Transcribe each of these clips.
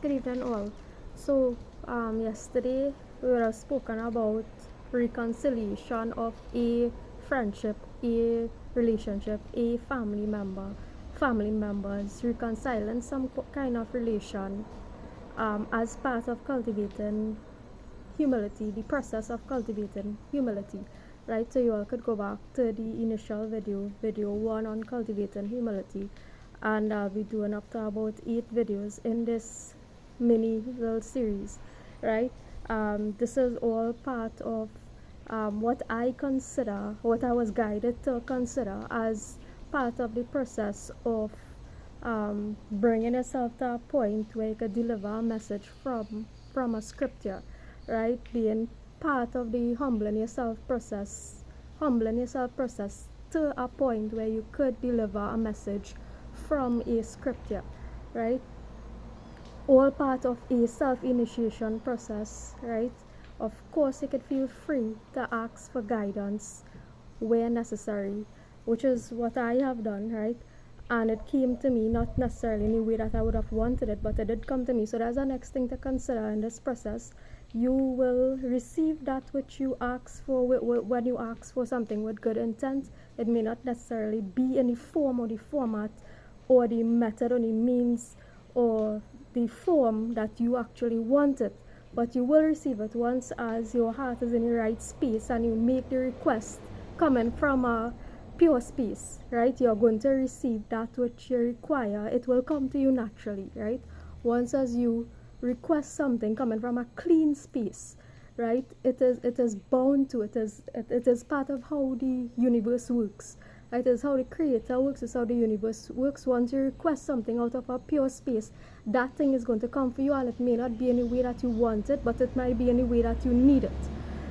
Good evening, all. So, yesterday we were spoken about reconciliation of a friendship, a relationship, a family members reconciling some kind of relation as part of cultivating humility, the process of cultivating humility, right? So you all could go back to the initial video one on cultivating humility, and I'll be doing up to about 8 videos in this mini little series, right? This is all part of what I consider, what I was guided to consider as part of the process of bringing yourself to a point where you could deliver a message from a scripture, right? Being part of the humbling yourself process to a point where you could deliver a message from a scripture, right? All part of a self-initiation process, right? Of course, you could feel free to ask for guidance where necessary, which is what I have done, right? And it came to me not necessarily in the way that I would have wanted it, but it did come to me. So that's the next thing to consider in this process. You will receive that which you ask for when you ask for something with good intent. It may not necessarily be in the form or the format or the method or the means or the form that you actually want it, but you will receive it once as your heart is in the right space and you make the request coming from a pure space, right? You're going to receive that which you require. It will come to you naturally, right? Once as you request something coming from a clean space, right? It is bound to it is part of how the universe works. It is how the creator works, it's how the universe works. Once you request something out of a pure space, that thing is going to come for you, and it may not be in the way that you want it, but it might be in the way that you need it,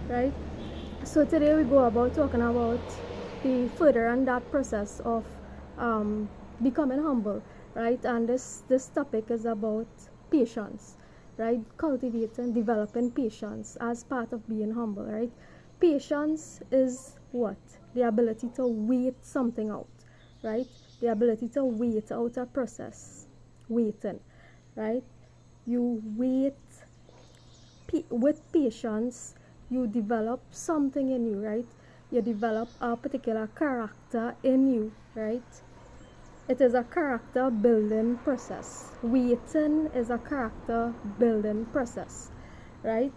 right? So today we go about talking about the further and that process of becoming humble, right? And this topic is about patience, right? Cultivating, developing patience as part of being humble, right? Patience is what? The ability to wait something out, right? The ability to wait out a process, waiting, right? You wait with patience, you develop something in you, right? You develop a particular character in you, right? It is a character building process. Waiting is a character building process, right?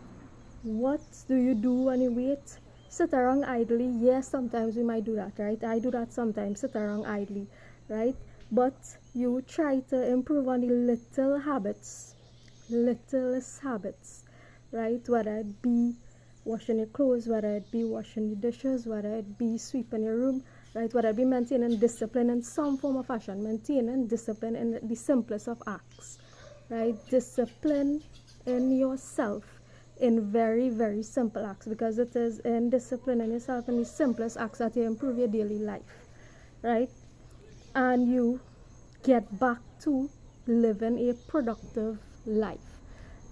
What do you do when you wait? Sit around idly. Yes, sometimes we might do that, right? I do that sometimes, sit around idly, right? But you try to improve on the littlest habits, right? Whether it be washing your clothes, whether it be washing the dishes, whether it be sweeping your room, right? Whether it be maintaining discipline in some form of fashion, maintaining discipline in the simplest of acts, right? Discipline in yourself in very, very simple acts, because it is in discipline in yourself in the simplest acts that you improve your daily life, right? And you get back to living a productive life,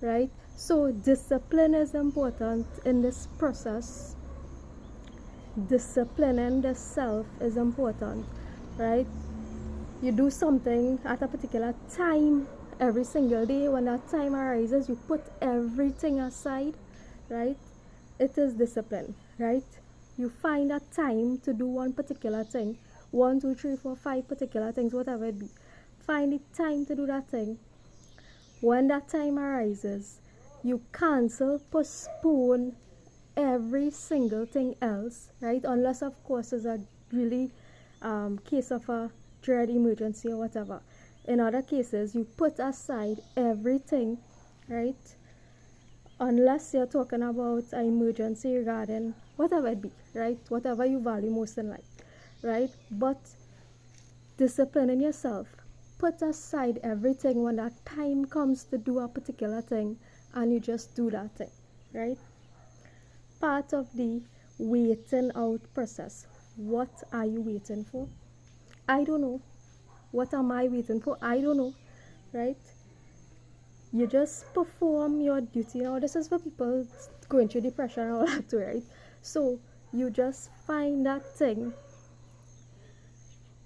right? So discipline is important in this process. Disciplining the self is important, right? You do something at a particular time every single day. When that time arises, you put everything aside, right? It is discipline, right? You find a time to do one particular thing, 1, 2, 3, 4, 5 particular things, whatever it be. Find the time to do that thing. When that time arises, you cancel, postpone every single thing else, right? Unless, of course, it's a really case of a dread emergency or whatever. In other cases, you put aside everything, right? Unless you're talking about an emergency regarding whatever it be, right? Whatever you value most in life, right? But disciplining yourself, put aside everything when that time comes to do a particular thing, and you just do that thing, right? Part of the waiting out process. What are you waiting for? I don't know. What am I waiting for? I don't know, right? You just perform your duty. Now, this is for people going through depression and all that too, right? So, you just find that thing,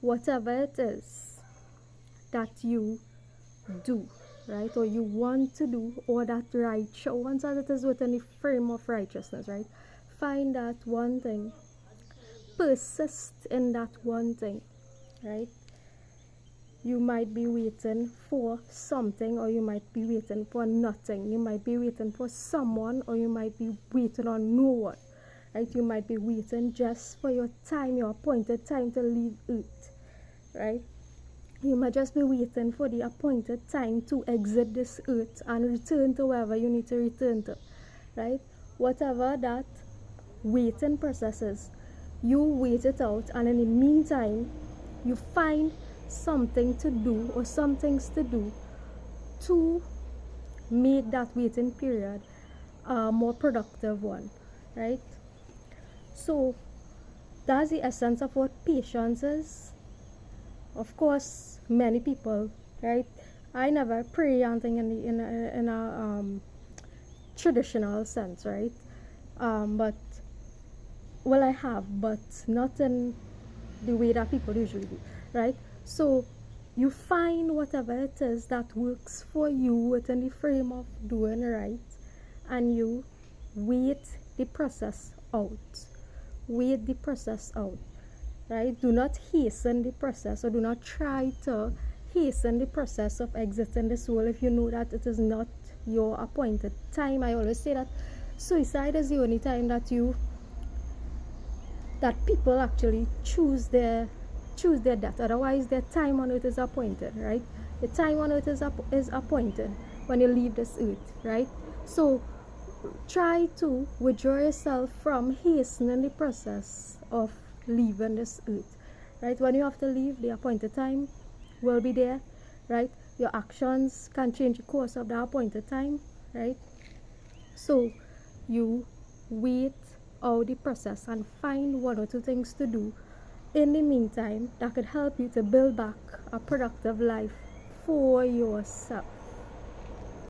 whatever it is, that you do, right? Or you want to do, or that right, once that it is within the frame of righteousness, right? Find that one thing, persist in that one thing, right? You might be waiting for something, or you might be waiting for nothing. You might be waiting for someone, or you might be waiting on no one, right? You might be waiting just for your time, your appointed time to leave Earth, right? You might just be waiting for the appointed time to exit this Earth and return to wherever you need to return to, right? Whatever that waiting process is, you wait it out, and in the meantime, you find something to do, or some things to do, to make that waiting period a more productive one, right? So that's the essence of what patience is. Of course, many people, right? I never pray anything in a traditional sense, right? But well, I have, but not in the way that people usually do, right? So you find whatever it is that works for you within the frame of doing right, and you wait the process out. Wait the process out, right? Do not hasten the process, or do not try to hasten the process of exiting the soul if you know that it is not your appointed time. I always say that suicide is the only time that people actually choose their death. Otherwise, their time on earth is appointed, right? The time on earth is appointed when you leave this earth, right? So try to withdraw yourself from hastening the process of leaving this earth, right? When you have to leave, the appointed time will be there, right? Your actions can change the course of the appointed time, right? So you wait out the process and find one or two things to do in the meantime that could help you to build back a productive life for yourself.